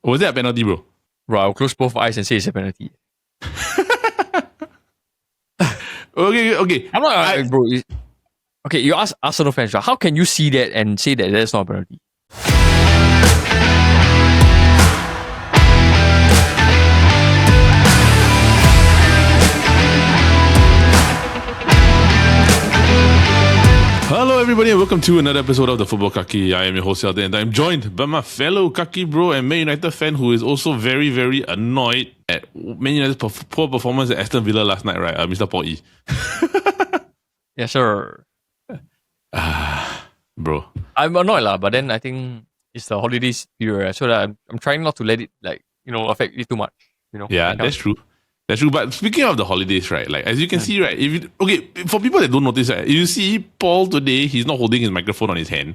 Was that a penalty, bro? Bro, I'll close both eyes and say it's a penalty. Okay. I'm not, bro. Okay, you ask Arsenal fans, how can you see that and say that that's not a penalty? Hello everybody and welcome to another episode of the Football Kaki. I am your host Aleksander and I'm joined by my fellow Kaki bro and Man United fan who is also very, very annoyed at Man United's poor performance at Aston Villa last night, right? Mr. Paul E. Yes, sir. Bro. I'm annoyed lah, but then I think it's the holidays period, so that I'm trying not to let it affect you too much. Yeah, that's true. That's true. But speaking of the holidays, right? Like as you can see, right? For people that don't notice, right? You see Paul today, he's not holding his microphone on his hand.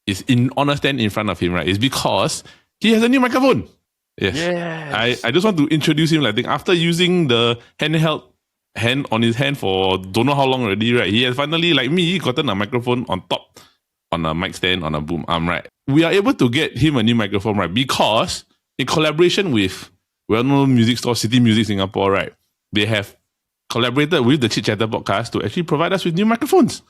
It's on a stand in front of him, right? It's because he has a new microphone. Yes. I just want to introduce him. I think after using the handheld on his hand for don't know how long already, right? He has finally, like me, gotten a microphone on top, on a mic stand, on a boom arm, right? We are able to get him a new microphone, right? Because in collaboration with well-known music store City Music Singapore, right? They have collaborated with the Chit Chatter Podcast to actually provide us with new microphones.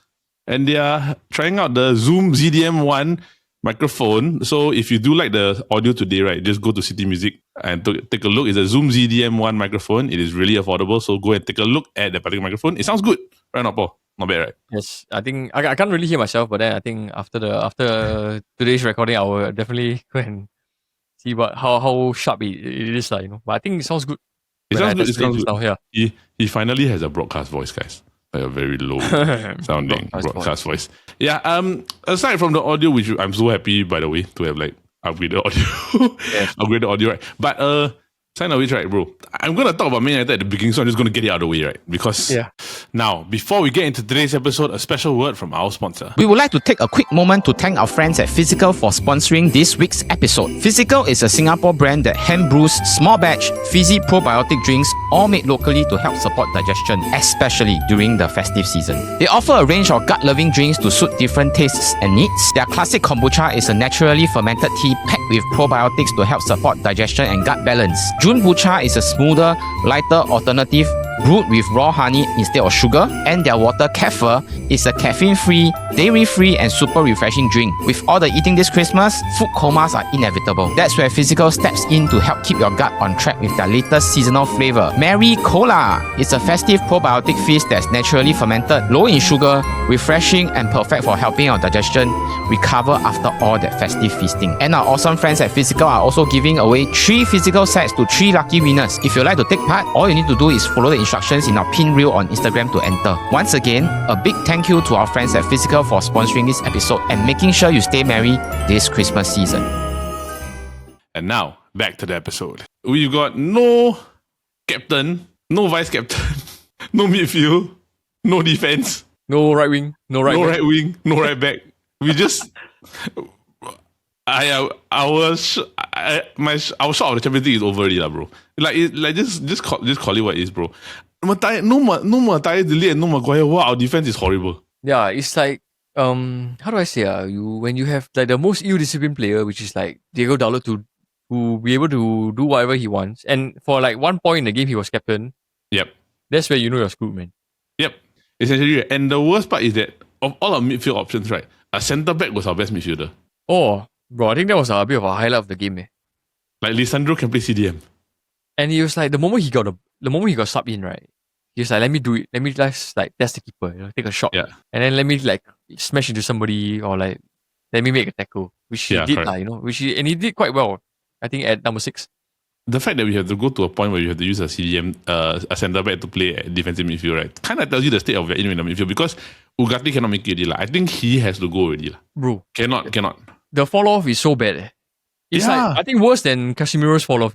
And they are trying out the Zoom ZDM1 microphone. So if you do like the audio today, right, just go to City Music and take a look. It's a Zoom ZDM1 microphone. It is really affordable. So go and take a look at the particular microphone. It sounds good. Right now, Paul? Not bad, right? Yes, I think I can't really hear myself, but then I think after today's recording, I will definitely go and see how sharp it is, But I think it sounds good. It sounds good. Now, yeah. He finally has a broadcast voice, guys. Like a very low sounding broadcast voice. Yeah. Aside from the audio, which I'm so happy, by the way, to have like upgraded audio, upgraded audio, right? But sign of which, right, bro? I'm gonna talk about Man United at the beginning, so I'm just gonna get it out of the way, right? Because now, before we get into today's episode, a special word from our sponsor. We would like to take a quick moment to thank our friends at Fizzicle for sponsoring this week's episode. Fizzicle is a Singapore brand that hand brews small batch, fizzy probiotic drinks, all made locally to help support digestion, especially during the festive season. They offer a range of gut-loving drinks to suit different tastes and needs. Their classic kombucha is a naturally fermented tea packed with probiotics to help support digestion and gut balance. Junboochas is a smoother, lighter alternative brewed with raw honey instead of sugar, and their water kefir is a caffeine-free, dairy-free and super refreshing drink. With all the eating this Christmas, food comas are inevitable. That's where Fizzicle steps in to help keep your gut on track with their latest seasonal flavour, Merry Cola. It's a festive probiotic fizz that's naturally fermented, low in sugar, refreshing and perfect for helping our digestion recover after all that festive feasting. And our awesome friends at Fizzicle are also giving away 3 Fizzicle sets to 3 lucky winners. If you'd like to take part, all you need to do is follow the instructions in our pin reel on Instagram to enter. Once again, a big thank you to our friends at Fizzicle for sponsoring this episode and making sure you stay merry this Christmas season. And now, back to the episode. We've got no captain, no vice captain, no midfield, no defense. No right wing, no right back. We just... our shot of the Champions League is over already, bro. Just call it what it is, bro. No Matthias delete and no Maguire. Wow, our defense is horrible. Yeah, it's like how do I say when you have like the most ill-disciplined player, which is like Diego Dalot to be able to do whatever he wants, and for like one point in the game he was captain. Yep. That's where you know you're screwed, man. Yep. Essentially, and the worst part is that of all our midfield options, right, a centre back was our best midfielder. Oh, bro, I think that was a bit of a highlight of the game, eh. Like Lisandro can play CDM. And he was like, the moment he got subbed in, right? He was like, let me do it. Let me just like test the keeper, take a shot. Yeah. And then let me like smash into somebody or like let me make a tackle. Which he did, and he did quite well, I think, at number 6. The fact that we have to go to a point where you have to use a CDM, a centre back to play at defensive midfield, right? Kind of tells you the state of your in the midfield because Ugarte cannot make it already. I think he has to go already. Bro. Cannot. The fall off is so bad. Eh. It's like, I think worse than Casemiro's fall off,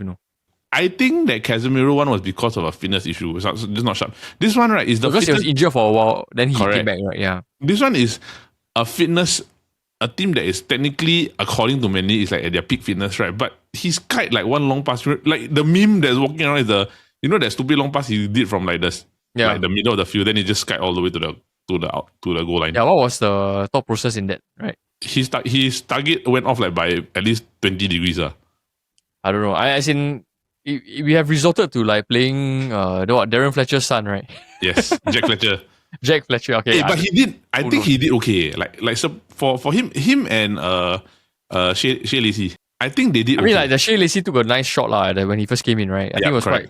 I think that Casemiro one was because of a fitness issue. It's not sharp. This one, right, is the because he was injured for a while, then he came back, right? Yeah. This one is a fitness, a team that is technically, according to many, is like at their peak fitness, right? But he's kite like one long pass. Like the meme that's walking around is that stupid long pass he did from like this, like the middle of the field. Then he just kite all the way to the goal line. Yeah, what was the thought process in that, right? His target went off like by at least 20 degrees. I don't know. We have resorted to like playing Darren Fletcher's son, right? Yes, Jack Fletcher. Jack Fletcher. Okay, But he did. I think he did okay. Like so for him and Shea Lacey. I think they did. I mean, like the Shea Lacey took a nice shot when he first came in, right? I think it was quite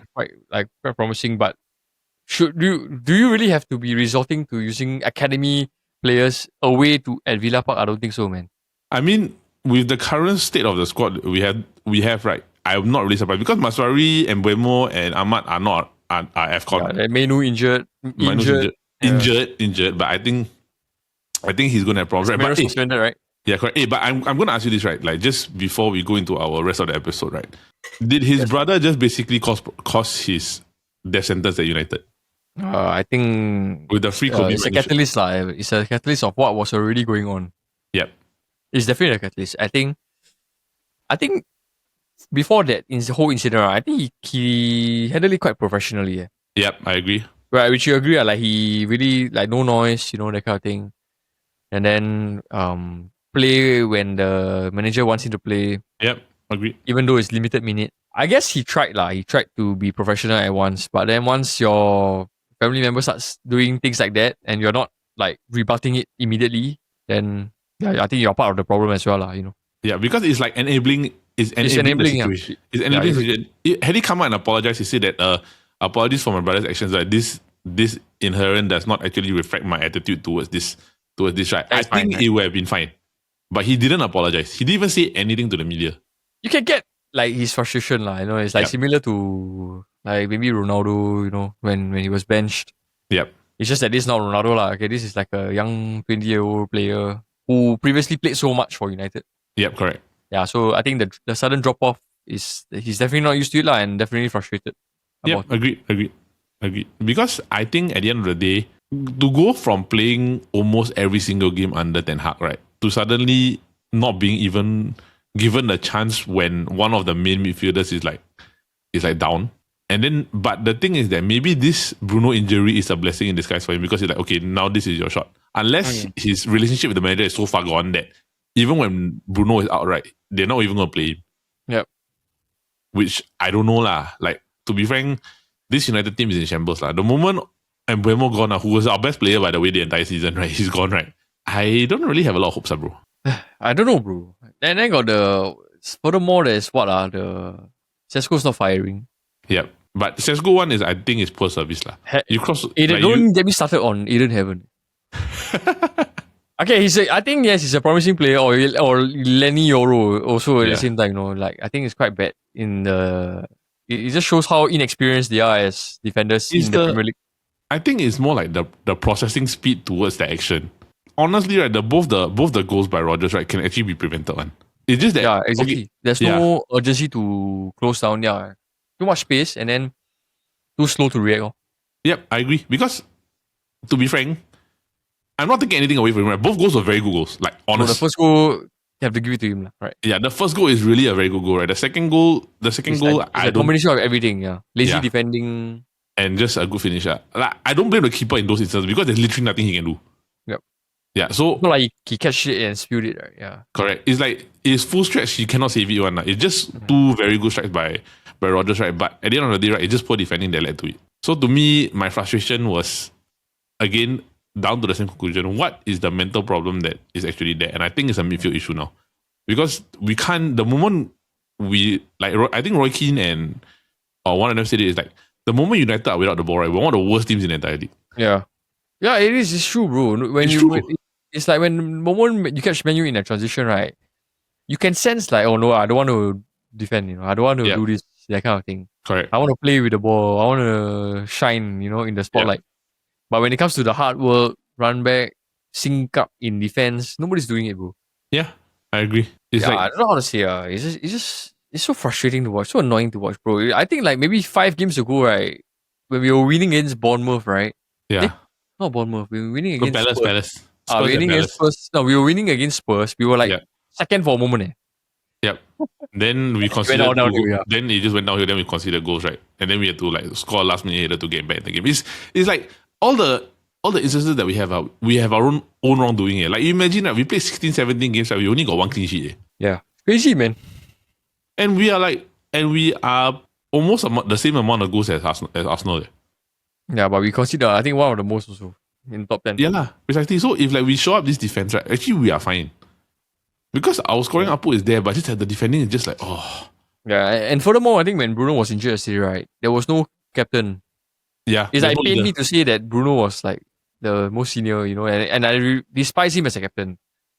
promising. But do you really have to be resorting to using academy players away at Villa Park? I don't think so, man. I mean, with the current state of the squad we have right, I'm not really surprised because Maswari and Mbeumo and Ahmad are AFCON. Yeah, Mainoo injured. But I think he's gonna have problems. Right? But suspended, right? Yeah, correct. But I'm gonna ask you this, right? Like just before we go into our rest of the episode, right? Did his brother just basically cause his death sentence at United? I think with the free Kobbie it's a catalyst, It's a catalyst of what was already going on. Yep. It's definitely a catalyst. I think before that whole incident, I think he handled it quite professionally. Yeah. Yep, I agree. Right, which you agree, like he really like no noise, that kind of thing. And then play when the manager wants him to play. Yep, agree. Even though it's limited minute. I guess he tried to be professional at once, but then once your family member starts doing things like that and you're not like rebutting it immediately, then I think you're part of the problem as well, Yeah, because it's like enabling. It's enabling. Yeah. It's enabling. Had he come out and apologized, he said that apologies for my brother's actions. Like this inherent does not actually reflect my attitude towards this. Right? I think it would have been fine, but he didn't apologize. He didn't even say anything to the media. You can get like his frustration, It's like similar to like maybe Ronaldo, when he was benched. Yep. It's just that this is not Ronaldo, Okay, this is like a young 20-year-old player who previously played so much for United. Yep, correct. Yeah, so I think the sudden drop off he's definitely not used to it and definitely frustrated. Yeah, agreed. Because I think at the end of the day, to go from playing almost every single game under Ten Hag, right, to suddenly not being even given the chance when one of the main midfielders is like down. And then, but the thing is that maybe this Bruno injury is a blessing in disguise for him because he's like, okay, now this is your shot. Unless his relationship with the manager is so far gone that even when Bruno is out, right, they're not even going to play him. Yep. Which I don't know lah. Like, to be frank, this United team is in shambles lah. The moment Mbeumo gone, who was our best player by the way the entire season, right, he's gone, right. I don't really have a lot of hopes, bro. I don't know, bro. And then got furthermore, there's the Sesko's not firing. Yep. But Sesko one is, I think, is poor service lah. Don't get me started on Aiden Heaven. Okay, I think yes, he's a promising player, or Lenny Yoro also at the same time. Like I think it's quite bad it just shows how inexperienced they are as defenders in the Premier League. I think it's more like the processing speed towards the action. Honestly, right, both the goals by Rodgers, right, can actually be prevented. One. It's just that exactly. Okay, there's no urgency to close down. Yeah, too much space and then too slow to react. Yep, I agree. Because to be frank, I'm not taking anything away from him. Right? Both goals were very good goals. Like, honestly. The first goal, you have to give it to him, right? Yeah, the first goal is really a very good goal, right? The second goal, it's a combination of everything, Lazy defending. And just a good finisher. Like, I don't blame the keeper in those instances because there's literally nothing he can do. Yep. Yeah, so... It's not like he catch it and spewed it, right? Yeah. Correct. It's like, it's full stretch, he cannot save it one. It's just two very good strikes by Rodgers, right? But at the end of the day, right, it's just poor defending that led to it. So to me, my frustration was, again, down to the same conclusion. What is the mental problem that is actually there? And I think it's a midfield issue now. Because we can't, the moment I think Roy Keane and one of them said it is like, the moment United are without the ball, right, we're one of the worst teams in the entire league. Yeah. Yeah, it is. It's true, bro. It's like when the moment you catch Man Utd in a transition, right, you can sense like, oh no, I don't want to defend, I don't want to do this, that kind of thing. Correct. I want to play with the ball. I want to shine, in the spotlight. But when it comes to the hard work, run back, sync up in defense, nobody's doing it, bro. Yeah, I agree. I don't know how to say. It's so frustrating to watch, so annoying to watch, bro. I think like maybe 5 games ago, right, when we were winning against Bournemouth, right? Yeah. Not Bournemouth. We were winning against Palace. We were winning against Spurs. We were like second for a moment. Yep. Then we considered. Then it just went downhill. Then we considered goals, right? And then we had to like score last minute to get back in the game. It's like all the instances that we have our own wrongdoing here. Like you imagine that we played 16, 17 games, right? We only got 1 clean sheet. Yeah, crazy, man. And we are like, and we are almost the same amount of goals as Arsenal. Yeah, but we consider, I think, one of the most also in top 10. Yeah, lah, precisely. So if like we show up this defense, right, actually we are fine. Because our scoring output is there, but just the defending is just like, oh. Yeah, and furthermore, I think when Bruno was injured yesterday, right, there was no captain. Yeah. It's like pained me to say that Bruno was like the most senior, you know, and I despise him as a captain.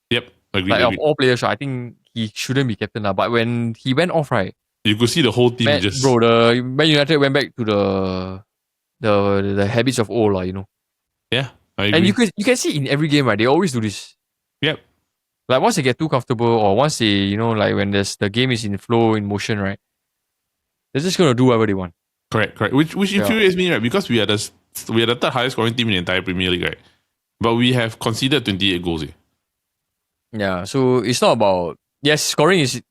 Yep, agree. Like of all players, I think he shouldn't be captain now. But when he went off, right, you could see the whole team the Man United went back to the habits of old, you know. Yeah, I agree. And you can see in every game, right, they always do this. Yep. Like once they get too comfortable, or once they, you know, like when the game is in flow, in motion, right, they're just gonna do whatever they want. Correct. Which infuriates me, right? Because we are the third highest scoring team in the entire Premier League, right? But we have conceded 28 goals. Yeah, so it's not about, yes, scoring is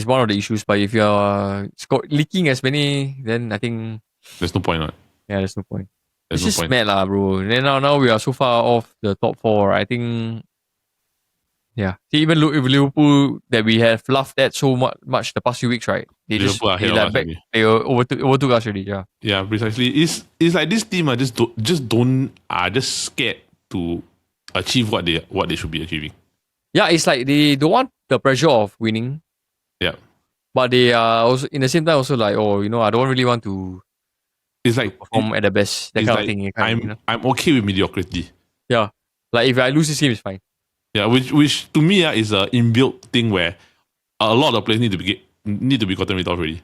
one of the issues, but if you're leaking as many, then I think there's no point, right? Yeah, there's no point. There's it's no just mad, lah, bro. And then now we are so far off the top 4. I think, yeah. See, even if Liverpool that we have laughed at so much the past few weeks, right? They overtook us already. Yeah. Yeah, precisely. It's like this team are just scared to achieve what they should be achieving. Yeah, it's like they don't want the pressure of winning. Yeah. But they are also in the same time also like, oh, you know, I don't really want to. It's like perform at the best. That kind of thing. I'm okay with mediocrity. Yeah. Like if I lose this game, it's fine. Yeah, which to me is an inbuilt thing where a lot of players need to be gotten rid of already.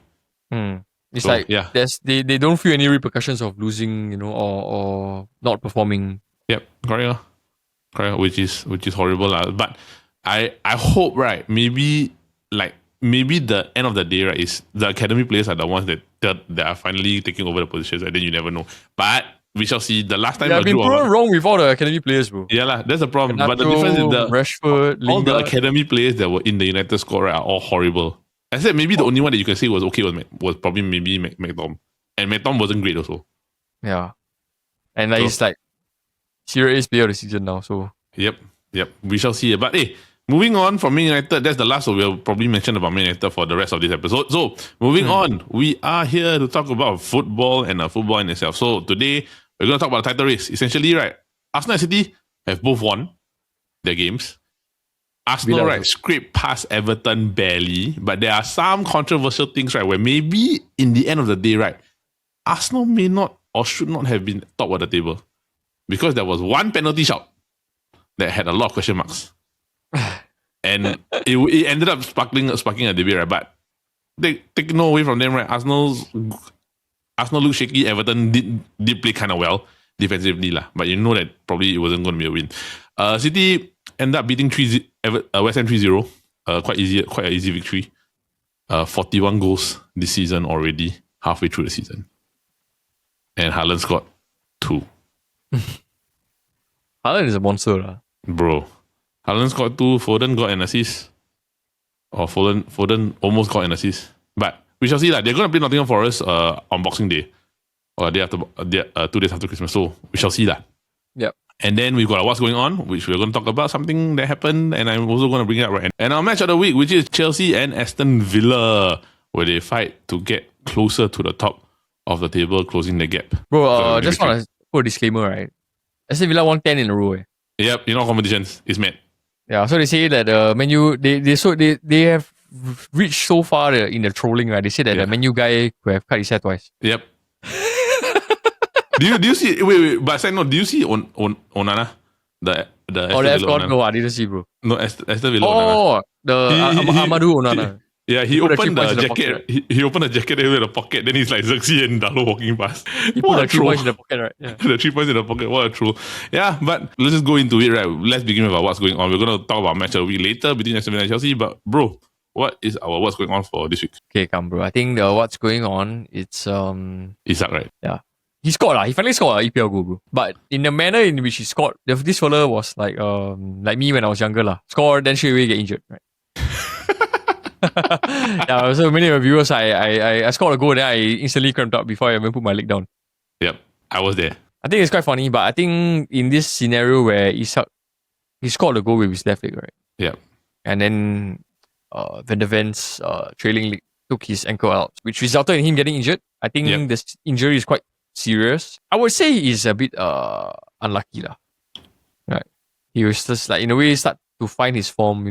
It's so, like they don't feel any repercussions of losing, you know, or not performing. Yep, correct, which is horrible, but I hope, right, maybe the end of the day, right, is the academy players are the ones that are finally taking over the positions, and then you never know. But we shall see. The last time I've been proven wrong with all the academy players, bro. Yeah, that's the problem. But the difference is Rashford, all the academy players that were in the United squad, right, are all horrible. I said maybe the only one that you can say was okay was probably maybe McTom. And McTom wasn't great also. Yeah. And he's like Serie A player of the season now, so. Yep. We shall see. But hey, moving on from Man United, that's the last we'll probably mention about Man United for the rest of this episode. So, moving on, we are here to talk about football and football in itself. So, today, we're going to talk about the title race. Essentially, right, Arsenal and City have both won their games. Arsenal, right, scraped past Everton barely, but there are some controversial things, right, where maybe in the end of the day, right, Arsenal may not or should not have been top of the table because there was one penalty shot that had a lot of question marks. And it ended up sparking a debate, right? But take no away from them, right? Arsenal looked shaky. Everton did play kind of well defensively, but you know that probably it wasn't going to be a win. City ended up beating West Ham 3-0. Quite an easy victory. 41 goals this season already, halfway through the season. And Haaland scored 2. Haaland is a monster, bro. Haaland scored 2, Foden got an assist. Or Foden almost got an assist. But we shall see that. They're going to play Nottingham Forest on Boxing Day. Or 2 days after Christmas. So we shall see that. Yep. And then we've got What's Going On, which we're going to talk about, something that happened, and I'm also going to bring it up right. And our match of the week, which is Chelsea and Aston Villa, where they fight to get closer to the top of the table, closing the gap. Bro, just want to put a disclaimer, right? Aston Villa won 10 in a row. Yep, in all competitions, it's mad. Yeah, so they say that Man U they have reached so far in the trolling, right? They say that the Man U guy could have cut his hair twice. Yep. Do you see? Wait. But side note, do you see Onana? The F1? No, I didn't see, bro. No, Aston Villa. Oh, Amadou Onana. Yeah, he opened the jacket. He opened the jacket in the pocket. Then he's like Xerxes and Dalo walking past. He put the 3 points in the pocket, right? Yeah. The 3 points in the pocket. What a troll. Yeah, but let's just go into it, right? Let's begin with what's going on. We're going to talk about match of the week later between Aston Villa and Chelsea. But bro, what is our what's going on for this week? Okay, come bro. I think the what's going on, it's Isak, right? Yeah. He scored He finally scored an EPL goal, bro. But in the manner in which he scored, this fella was like me when I was younger, score then straight away get injured, right? Yeah, so many of the viewers, I scored a goal, then I instantly cramped up before I even put my leg down. Yep, I was there. I think it's quite funny, but I think in this scenario where Isak, he scored a goal with his left leg, right? Yep. And then Van der Ven's trailing leg took his ankle out, which resulted in him getting injured. I think this injury is quite serious. I would say he's a bit unlucky lah. Right. He was just like, in a way, start to find his form,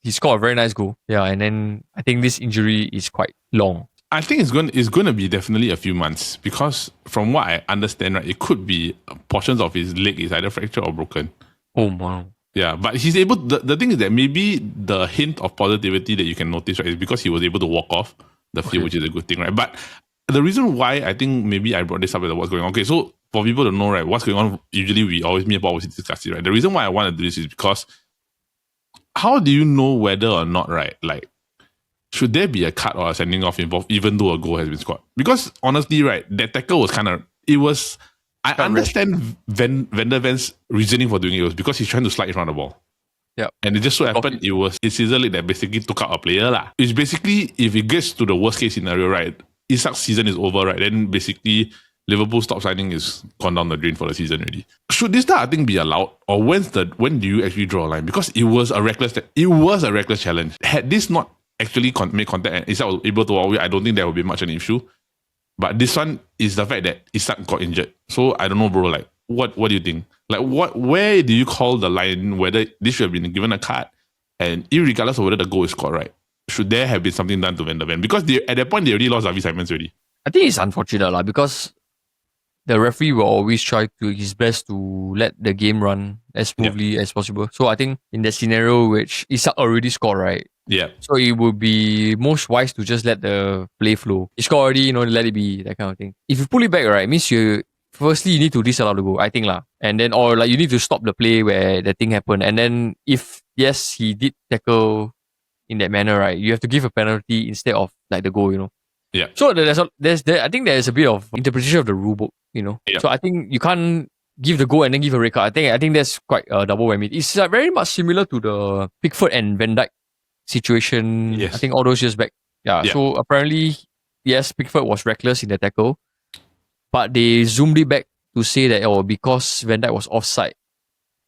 he scored a very nice goal. Yeah, and then I think this injury is quite long. I think it's going to be definitely a few months, because from what I understand, right, it could be portions of his leg is either fractured or broken. Oh wow. Yeah, but he's able. The thing is that maybe the hint of positivity that you can notice, right, is because he was able to walk off the field, which is a good thing, right? But the reason why I think maybe I brought this up is what's going on. Okay, so for people to know, right, what's going on, usually me and Paul always discuss it, right? The reason why I want to do this is because how do you know whether or not, right, like, should there be a cut or a sending off involved even though a goal has been scored? Because honestly, right, that tackle was I understand Van der Ven's reasoning for doing it was because he's trying to slide in front of the ball. Yeah. And it just so happened it was his scissor leg that basically took out a player lah. It's basically, if it gets to the worst case scenario, right, Isak's season is over, right, then basically Liverpool stop signing is gone down the drain for the season already. Should this type of thing be allowed, or when do you actually draw a line? Because it was a reckless challenge. Had this not actually made contact and Isak was able to walk away, I don't think there would be much an issue. But this one is the fact that Isak got injured. So I don't know, bro. Like, what do you think? Like, where do you call the line? Whether this should have been given a card, and irregardless of whether the goal is scored, right? Should there have been something done to Van der Ven? Because at that point they already lost Xavi Simons already. I think it's unfortunate lah, because the referee will always try to his best to let the game run as smoothly as possible. So I think in that scenario, which Isak already scored, right? Yeah. So it would be most wise to just let the play flow. He scored already, let it be, that kind of thing. If you pull it back, right, means you need to disallow the goal, I think lah. And then, or like you need to stop the play where the thing happened. And then if, yes, he did tackle in that manner, right, you have to give a penalty instead of like the goal, Yeah. So I think there's a bit of interpretation of the rule book, Yeah. So I think you can't give the goal and then give a red card. I think that's quite a double whammy. It's very much similar to the Pickford and Van Dijk situation. Yes. I think all those years back. Yeah. So apparently, yes, Pickford was reckless in the tackle, but they zoomed it back to say that because Van Dijk was offside,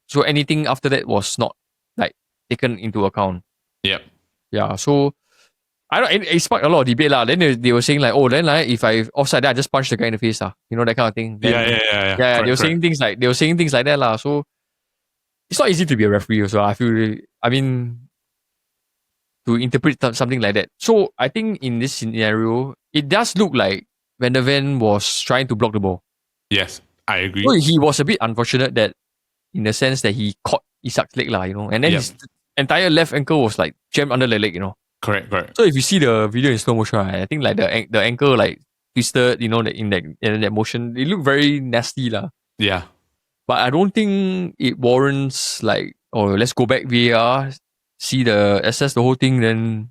so anything after that was not like taken into account. Yeah. Yeah. So it sparked a lot of debate lah. Then they were saying like, if I offside, then I just punch the guy in the face lah. That kind of thing. Then, yeah. Correct, they were saying things like that lah. So it's not easy to be a referee. So I feel, to interpret something like that. So I think in this scenario, it does look like Van der Ven was trying to block the ball. Yes, I agree. So he was a bit unfortunate that, in the sense that he caught Isak's leg lah, and then his entire left ankle was like jammed under the leg, Correct. So if you see the video in slow motion, right, I think like the ankle like twisted, in that motion, it looked very nasty lah. Yeah. But I don't think it warrants like, let's go back VAR, assess the whole thing, then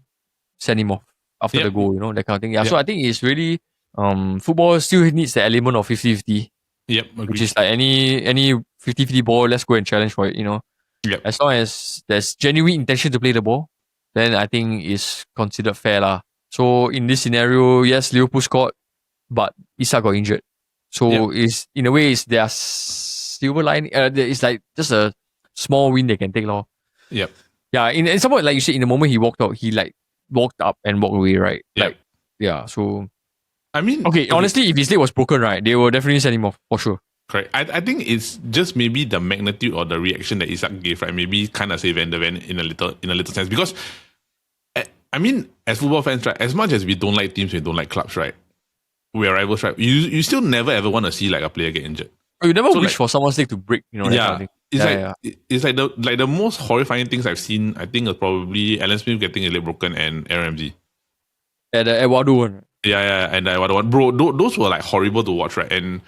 send him off after the goal, that kind of thing. Yeah. So I think it's really football still needs the element of 50-50. Yep. Agreed. Which is like any 50-50 ball, let's go and challenge for it, Yep. As long as there's genuine intention to play the ball, then I think it's considered fair lah. So in this scenario, yes, Liverpool scored, but Isak got injured. So it's in a way, it's their silver line. It's like just a small win they can take lor. Yep. Yeah, in somewhat like you said, in the moment he walked out, he like walked up and walked away, right? Yep. So okay, honestly, if his leg was broken, right, they will definitely send him off for sure. Correct. I think it's just maybe the magnitude or the reaction that Isak gave, right? Maybe kind of say Van der Ven in a little sense, because as football fans, right, as much as we don't like teams, we don't like clubs, right? We're rivals, right? You still never ever want to see like a player get injured. You never wish for someone's leg to break, that kind of thing. It's like the most horrifying things I've seen. I think is probably Alan Smith getting his leg broken and Aaron Ramsey. Yeah, the Eduardo one. Yeah, and the Eduardo one, bro. Those were like horrible to watch, right? And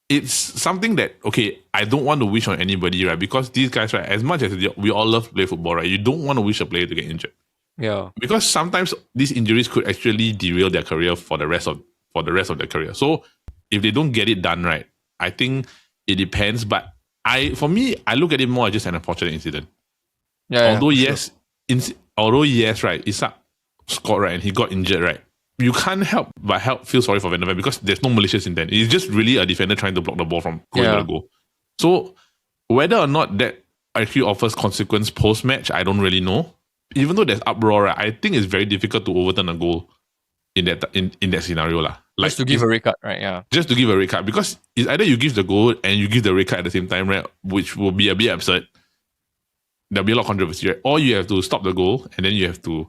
it's something that, okay, I don't want to wish on anybody, right? Because these guys, right, as much as we all love to play football, right, you don't want to wish a player to get injured. Yeah. Because sometimes these injuries could actually derail their career for the rest of their career. So if they don't get it done right, I think it depends. But for me, I look at it more as just an unfortunate incident. Yeah. Although yes, right, Isak scored, right, and he got injured, right, you can't help but feel sorry for Van der Ven because there's no malicious intent. It's just really a defender trying to block the ball from going to the goal. So whether or not that actually offers consequence post-match, I don't really know. Even though there's uproar, right, I think it's very difficult to overturn a goal in that scenario lah. Like, just to give a red card, right? Yeah. Just to give a red card, because it's either you give the goal and you give the red card at the same time, right? Which will be a bit absurd. There'll be a lot of controversy, right? Or you have to stop the goal and then you have to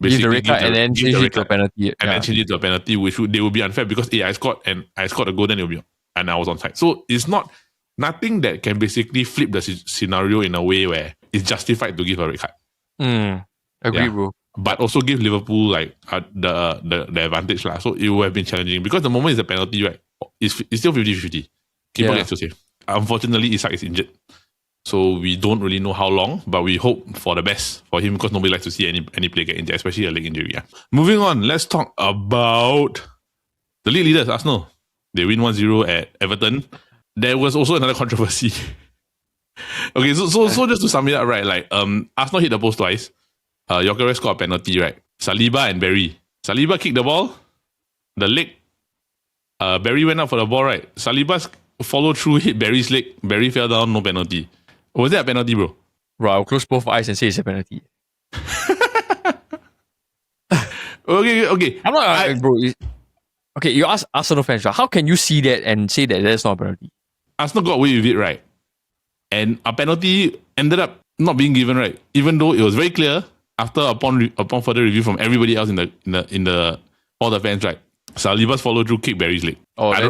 Give the red card and then change it to a penalty. And then change it to a penalty, they will be unfair because I scored a goal, then and I was onside. So it's nothing that can basically flip the scenario in a way where it's justified to give a red card. Agree, bro. But also give Liverpool like the advantage lah. So it would have been challenging because the moment it's a penalty, right? It's still 50-50. Keeper gets to save. Unfortunately, Isak is injured. So we don't really know how long, but we hope for the best for him because nobody likes to see any player get injured, especially a leg injury. Yeah. Moving on, let's talk about the league leaders, Arsenal. They win 1-0 at Everton. There was also another controversy. Okay, so just to sum it up, right? Like Arsenal hit the post twice. Gyökeres scored a penalty, right? Saliba and Barry. Saliba kicked the ball. The leg. Barry went up for the ball, right? Saliba followed through, hit Barry's leg. Barry fell down, no penalty. Was that a penalty, bro? Bro, I'll close both eyes and say it's a penalty. Okay. I'm not, bro. Okay, you ask Arsenal fans, how can you see that and say that that's not a penalty? Arsenal got away with it, right? And a penalty ended up not being given, right? Even though it was very clear upon further review from everybody else in the all the fans, right? Saliba's follow through kick Barry's leg. Oh, they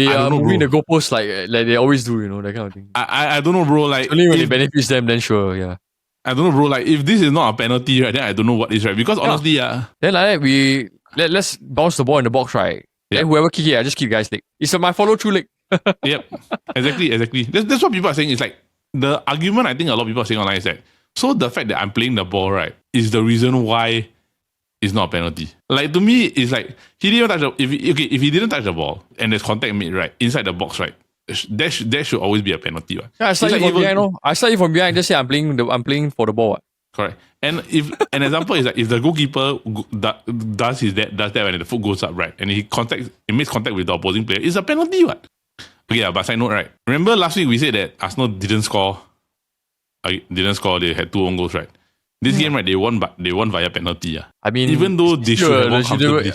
are moving the goalposts like they always do, that kind of thing. I don't know, bro. Like only when it benefits them, then sure, yeah. I don't know, bro. Like if this is not a penalty, right? Then I don't know what is, right? Because honestly, Then like that, let's bounce the ball in the box, right? Yeah. Then whoever kick it, I just kick guy's leg. It's my follow through leg. Yep, exactly. That's what people are saying. It's like the argument I think a lot of people are saying online is that so the fact that I'm playing the ball, right, is the reason why it's not a penalty. Like to me, it's like he didn't touch if he didn't touch the ball and there's contact made right inside the box, right, there should always be a penalty. Right? Yeah, I start from behind. I start from behind. Just say I'm playing for the ball. Right? Correct. And if an example is like if the goalkeeper does that when the foot goes up, right, and he makes contact with the opposing player, it's a penalty. What? Okay, yeah, but side note, right? Remember last week we said that Arsenal didn't score. They had 2 own goals, right? This game, right, they won via penalty. I mean, even though they should have won comfortably.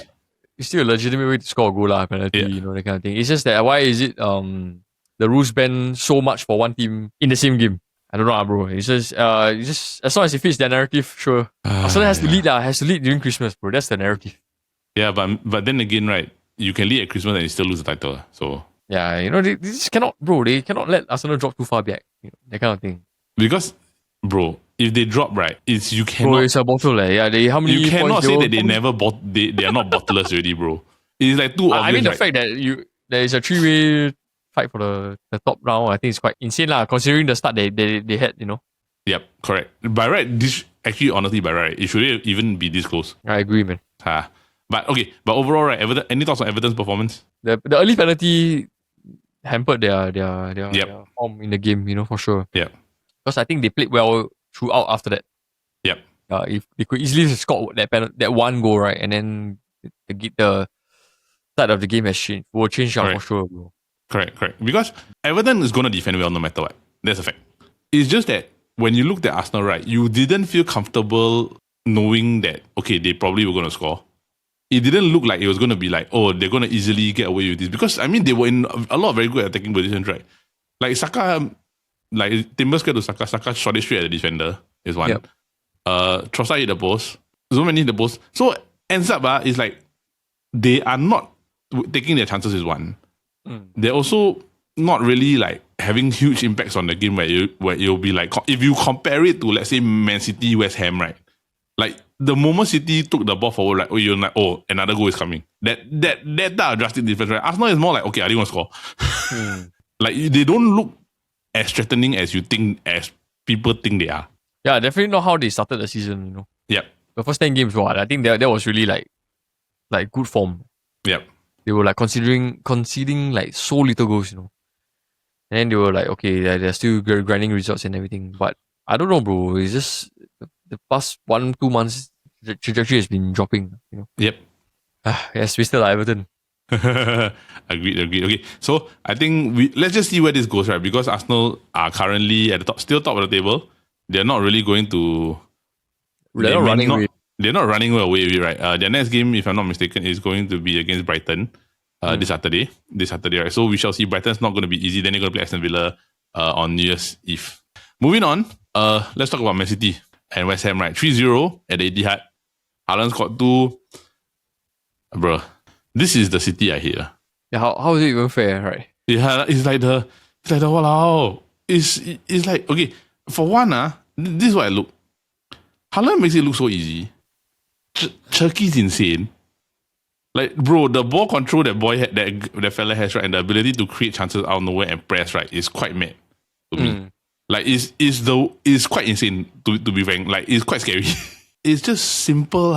It's still a legitimate way to score a goal, penalty, that kind of thing. It's just that why is it the rules ban so much for one team in the same game? I don't know, bro. It's just as long as it fits their narrative, sure. Arsenal has to lead, has to lead during Christmas, bro. That's the narrative. Yeah, but then again, right, you can lead at Christmas and you still lose the title. So yeah, they just cannot, bro. They cannot let Arsenal drop too far back. That kind of thing. Because, bro, if they drop, right, you cannot. Bro, it's a bottle, yeah. How many? You cannot say that they are not bottlers already, bro. It's like too obvious. I mean, the fact that there is a 3-way fight for the top round, I think it's quite insane, considering the start they had, Yep, correct. By right, this actually, honestly, by right, it shouldn't even be this close. I agree, man. But overall, right, Everton, any thoughts on Everton's performance? The early penalty hampered their form in the game, for sure. Yeah. Because I think they played well throughout after that. Yep. If they could easily score that one goal, right, and then the start of the game has changed. Will change for sure, bro. Correct. Because Everton is going to defend well no matter what. That's a fact. It's just that when you looked at Arsenal, right, you didn't feel comfortable knowing that, okay, they probably were going to score. It didn't look like it was going to be like, oh, they're going to easily get away with this. Because, I mean, they were in a lot of very good attacking positions, right? Like Saka, like Timber squared to Saka shot it straight at the defender is one. Yep. Trossard hit the post. Zuman hit the post. So, ends up, it's like they are not taking their chances is one. They're also not really like having huge impacts on the game where you'll be like, if you compare it to, let's say, Man City, West Ham, right? Like, the moment City took the ball forward, like, you're like, oh, another goal is coming. That drastic difference, right? Arsenal is more like, okay, I didn't want to score. Like, they don't look as threatening as people think they are. Yeah, definitely not how they started the season, Yep. The first 10 games, I think that was really like good form. Yep. They were like conceding like so little goals, And then they were like, okay, they're still grinding results and everything. But I don't know, bro. It's just the past 1-2 months, the trajectory has been dropping, Yep. Yes, we still are Everton. Agreed. Okay, so I think let's just see where this goes, right? Because Arsenal are currently at the top, still top of the table. They're not really going to. They're not running away. they're not running away with it, right? Their next game, if I'm not mistaken, is going to be against Brighton this Saturday. Right? So we shall see. Brighton's not going to be easy. Then they're going to play Aston Villa on New Year's Eve. Moving on, let's talk about Man City and West Ham, right? 3-0 at the Etihad. Haaland scored 2. Bro, this is the City I hate. Yeah, how is it even fair, right? Yeah, it's like the walao. It's like, okay, for one, this is what I look. Haaland makes it look so easy. Turkey's insane. Like, bro, the ball control that boy had, that fella has, right, and the ability to create chances out of nowhere and press, right, is quite mad to me. Like, it's quite insane to be frank. Like, it's quite scary. It's just simple,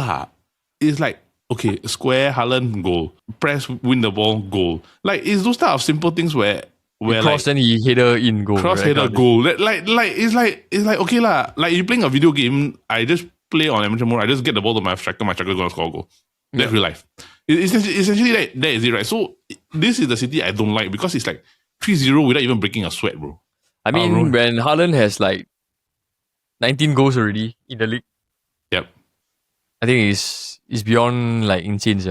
It's like, okay, square, Haaland, goal. Press, win the ball, goal. Like, it's those type of simple things where cross, like, then he header in goal. Cross, header, goal. Like it's like okay lah. Like, you playing a video game, I just play on amateur mode. I just get the ball to my striker's gonna score a goal. That's real life. Essentially that is it, right? So this is the City I don't like, because it's like 3-0 without even breaking a sweat, bro. I mean, when Haaland has like 19 goals already in the league, yep, I think it's beyond like insane,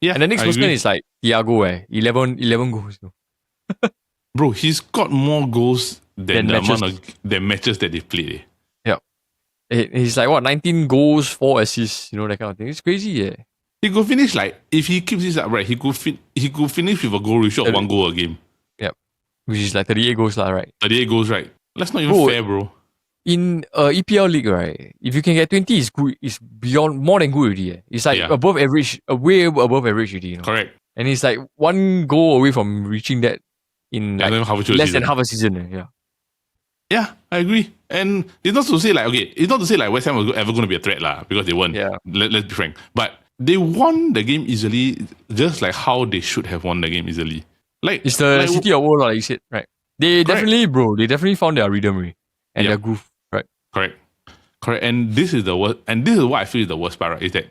yeah. And the next person is like Thiago, 11 goals. Bro, he's got more goals than the matches. amount of the matches that they've played. Yeah, he's like 19 goals, 4 assists, that kind of thing. It's crazy, He could finish, like, if he keeps this up, right, he could finish with a goal ratio of 1 goal a game. Yep, which is like 38 goals, right? 38 goals, right? That's not even fair, bro. In EPL league, right, if you can get 20, it's good. It's beyond more than good already. It's like above average, way above average already. Correct. And it's like 1 goal away from reaching that in like less than half a season. Yeah, I agree. And it's not to say like West Ham was ever going to be a threat because they won. Yeah. Let's be frank. But they won the game easily, just like how they should have won the game easily. Like, it's the City of World, like you said, right? They definitely found their rhythm and their groove, right? Correct. And this is the worst. And this is what I feel is the worst part, right? Is that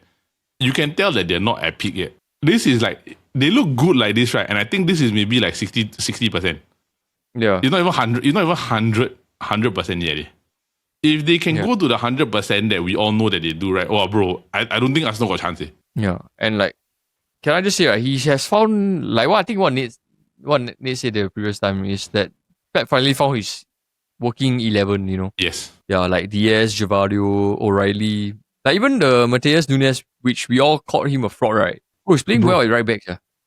you can tell that they're not at peak yet. This is like, they look good like this, right? And I think this is maybe like 60%. Yeah. It's not even 100. It's not even 100% yet. If they can go to the 100% that we all know that they do, right? Oh, bro, I don't think Arsenal got a chance. Yeah. And like, can I just say, right, he has found, like, what Nate said the previous time is that Pep finally found his working 11, Yes. Yeah, like Diaz, Javadio, O'Reilly. Like, even the Mateus Nunes, which we all called him a fraud, right? Oh, he's playing well at right back,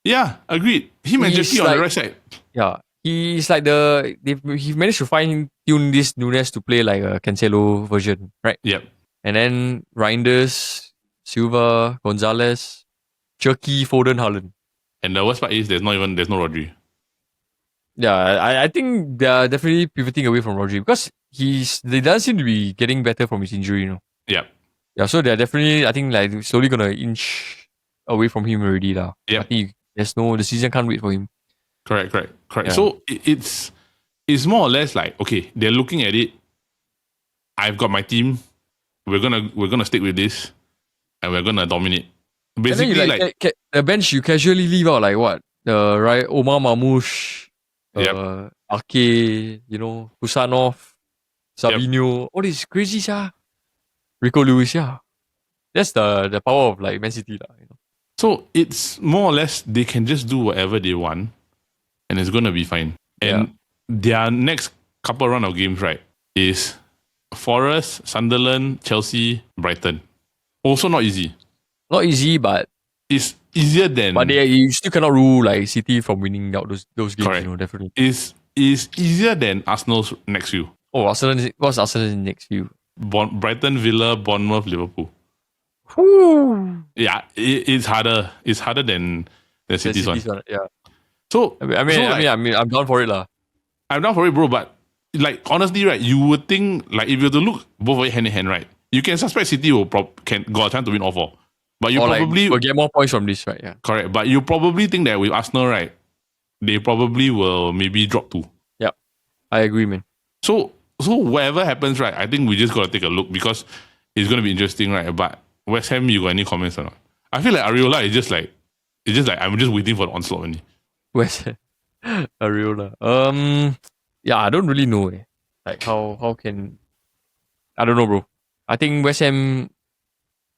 Yeah, agreed. Him and Jackie on the right side. Yeah. He's like he managed to tune this Nunes to play like a Cancelo version, right? Yep. And then Reinders, Silva, Gonzalez, Cherky, Foden, Haaland. And the worst part is there's no Rodri. Yeah, I think they're definitely pivoting away from Rodri because they don't seem to be getting better from his injury, Yep. Yeah, so they're definitely, I think, like slowly gonna inch away from him already, Yep. I think the season can't wait for him. Correct. Yeah. So it's more or less like, okay, they're looking at it. I've got my team. We're gonna stick with this, and we're gonna dominate. Basically, and then you the bench you casually leave out like what right, Omar Mamouche, Ake, Husanov, Sabinho, all this crazy Rico Lewis, That's the power of like Man City, So it's more or less they can just do whatever they want, and it's gonna be fine. And their next couple run of games, right, is Forest, Sunderland, Chelsea, Brighton. Also not easy. Not easy, but it's easier than. But you still cannot rule like City from winning out those games. Correct. Definitely. It's easier than Arsenal's next few. Oh, what's Arsenal's next few? Brighton, Villa, Bournemouth, Liverpool. Whew. Yeah, it's harder. It's harder than City's one. Yeah. So I'm down for it, lah. I'm down for it, bro. But like honestly, right, you would think like if you were to look both of it hand in hand, right, you can suspect City will got a chance to win all 4. But you probably will get more points from this, right? Yeah. Correct. But you probably think that with Arsenal, right, they probably will maybe drop 2. Yeah, I agree, man. So whatever happens, right, I think we just gotta take a look because it's gonna be interesting, right? But West Ham, you got any comments or not? I feel like Areola is just like I'm just waiting for the onslaught only. West Ham, Areola. Yeah, I don't really know. Like how can I don't know, bro. I think West Ham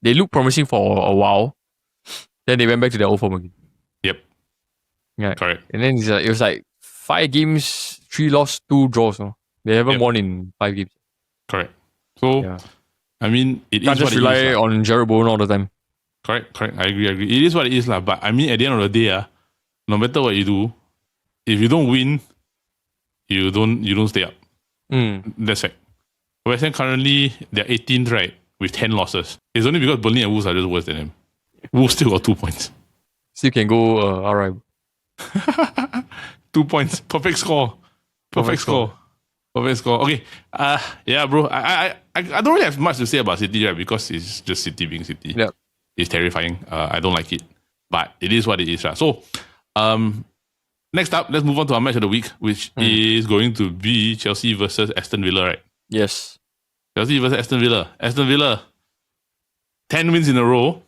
they looked promising for a while. Then they went back to their old form again. Yep. Yeah. Correct. And then it was like 5 games, 3 loss, 2 draws. No? They haven't won in 5 games. Correct. So, Yeah. I mean, it Can't is just what it is. rely on Jarrod Bowen all the time. Correct. I agree. It is what it is. But I mean, at the end of the day, no matter what you do, if you don't win, you don't stay up. That's it. West Ham currently, they're 18th, right? With 10 losses. It's only because Burnley and Wolves are just worse than them. Wolves still got 2 points. Still can go alright. 2 points. Perfect score. Perfect score. Okay. Yeah, bro. I don't really have much to say about City, right? Because it's just City being City. Yeah. It's terrifying. I don't like it. But it is what it is. Right? So, next up, let's move on to our match of the week, which is going to be Chelsea versus Aston Villa, right? Yes. Chelsea versus Aston Villa. Aston Villa, 10 wins in a row.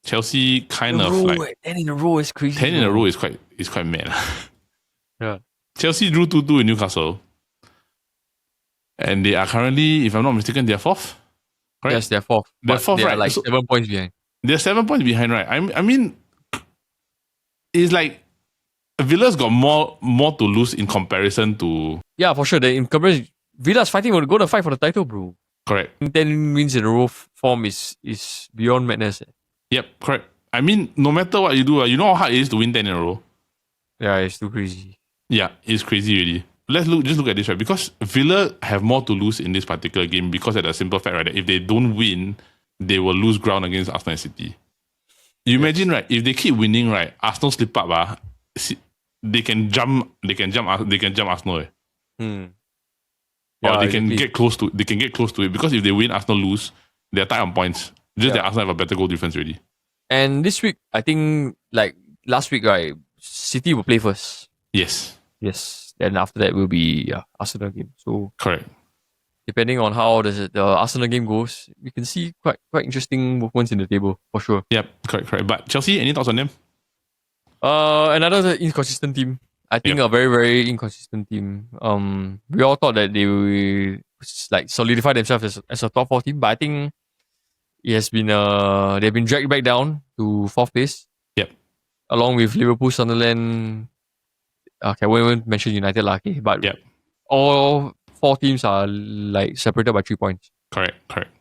Chelsea kind of like 10 in a row is crazy. 10 in a row is quite mad. Yeah. Chelsea drew 2-2 in Newcastle. And they are currently, if I'm not mistaken, they're 4th. Correct? Yes, they're 4th. They're But 4th, they are right? like So 7 points behind. they're 7 points behind, right? I mean, it's like Villa's got more to lose in comparison to... Yeah, for sure. In comparison, Villa's fighting to go to fight for the title, bro. Correct. 10 wins in a row form is beyond madness. Yep, correct. I mean, no matter what you do, you know how hard it is to win 10 in a row? Yeah, it's too crazy. Yeah, it's crazy really. Just look at this, right? Because Villa have more to lose in this particular game because of the simple fact, right, that if they don't win, they will lose ground against Arsenal and City. You imagine, right, if they keep winning, right, Arsenal slip up, they can jump Arsenal. Or they can get close to it because if they win, Arsenal lose, they're tied on points. Just that Arsenal have a better goal difference already. And this week, I think, like last week, right, City will play first. Yes. Then after that will be Arsenal game. So correct. Depending on how the Arsenal game goes, we can see quite interesting movements in the table for sure. Yep, correct. But Chelsea, any thoughts on them? Another inconsistent team. I think a very, very inconsistent team. We all thought that they will like solidify themselves as a top 4 team, but I think it has been they've been dragged back down to 4th place. Yep. Along with Liverpool, Sunderland. Okay, I won't even mention United, okay, but all 4 teams are like separated by 3 points. Correct.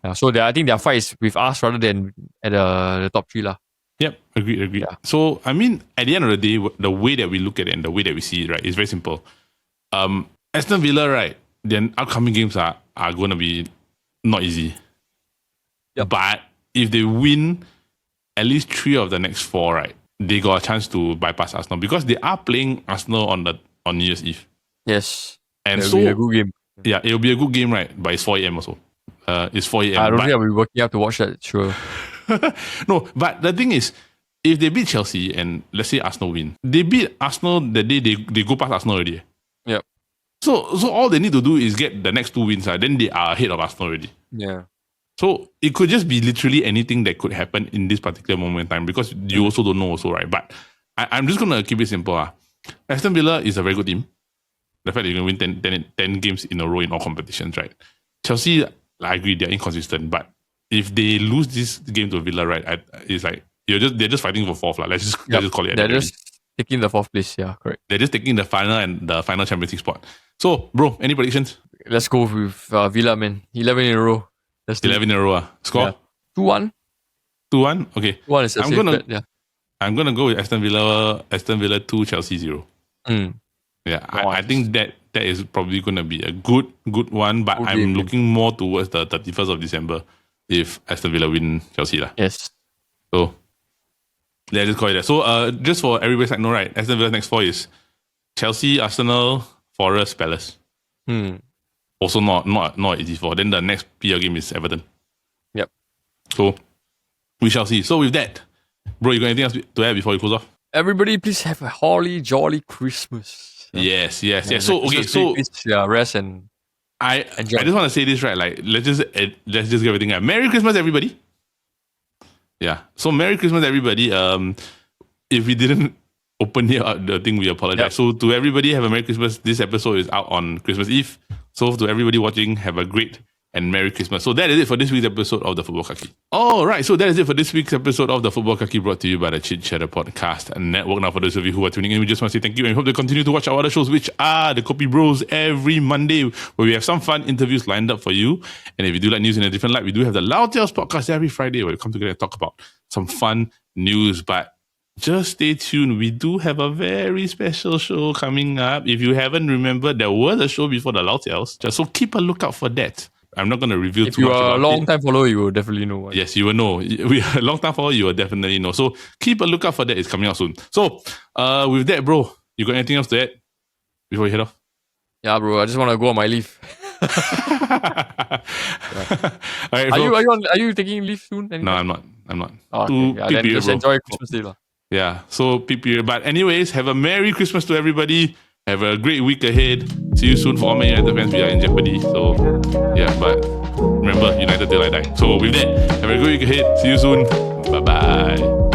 Yeah, so I think their fight is with us rather than at the top 3 lah. Yep, agreed. Yeah. So, I mean, at the end of the day, the way that we look at it and the way that we see it, right, is very simple. Aston Villa, right, their upcoming games are going to be not easy. Yep. But if they win at least 3 of the next 4, right, they got a chance to bypass Arsenal because they are playing Arsenal on New Year's Eve. Yes. And it'll be a good game. Yeah, it'll be a good game, right? But it's 4 a.m. also. It's 4 a.m. I don't think I'll be working up to watch that, sure. No, but the thing is, if they beat Chelsea and let's say Arsenal win, they beat Arsenal the day they go past Arsenal already. Yep. So all they need to do is get the next 2 wins, then they are ahead of Arsenal already. Yeah. So it could just be literally anything that could happen in this particular moment in time because you also don't know also, right? But I'm just going to keep it simple. Aston Villa is a very good team. The fact that you can win 10 games in a row in all competitions, right? Chelsea, I agree, they're inconsistent, but if they lose this game to Villa, right, it's like they're just fighting for 4th. Let's just call it. They're just taking the 4th place, yeah, correct. They're just taking the final Champions League spot. So, bro, any predictions? Let's go with Villa, man. 11 in a row. 11 in a row. Score? 2-1. 2-1? Okay. 2-1 is a safe bet, yeah. I'm gonna go with Aston Villa 2, Chelsea 0. Yeah, I think that is probably gonna be a good one, but I'm looking more towards the 31st of December if Aston Villa win Chelsea. Yes. So let's just call it that. So just for everybody's side note, right? Aston Villa's next 4 is Chelsea, Arsenal, Forest, Palace. Also not easy for. Then the next PL game is Everton. Yep. So we shall see. So with that, bro, you got anything else to add before you close off? Everybody, please have a holly jolly Christmas. Yes. So rest and I enjoy. I just want to say this, right? Like let's just get everything out. Merry Christmas, everybody. Yeah. So Merry Christmas, everybody. If we didn't open here the thing, we apologize. Yep. So to everybody, have a Merry Christmas. This episode is out on Christmas Eve. So to everybody watching, have a great and Merry Christmas. So that is it for this week's episode of the Football Kaki. All right, so that is it for this week's episode of the Football Kaki, brought to you by the Chit Chatter Podcast Network. Now, for those of you who are tuning in, we just want to say thank you and hope to continue to watch our other shows, which are the Kobbie Bros every Monday, where we have some fun interviews lined up for you. And if you do like news in a different light, we do have the Loud Tales podcast every Friday, where we come together and talk about some fun news. But just stay tuned. We do have a very special show coming up. If you haven't remembered, there was a show before the Loud Tales, so keep a lookout for that. I'm not going to reveal too much about it. If you are a long-time follower, you will definitely know. Yes, you will know. We are a long-time follower, you will definitely know. So keep a lookout for that. It's coming out soon. So with that, bro, you got anything else to add before we head off? Yeah, bro. I just want to go on my leave. All right, are you taking leave soon? Anything? No, I'm not. Oh, okay. Yeah, then just enjoy Christmas Day. Yeah, so peak period. But anyways, have a Merry Christmas to everybody. Have a great week ahead. See you soon. For all Man Utd fans, we are in jeopardy. So, yeah, but remember, United till I die. So, with that, have a great week ahead. See you soon. Bye-bye.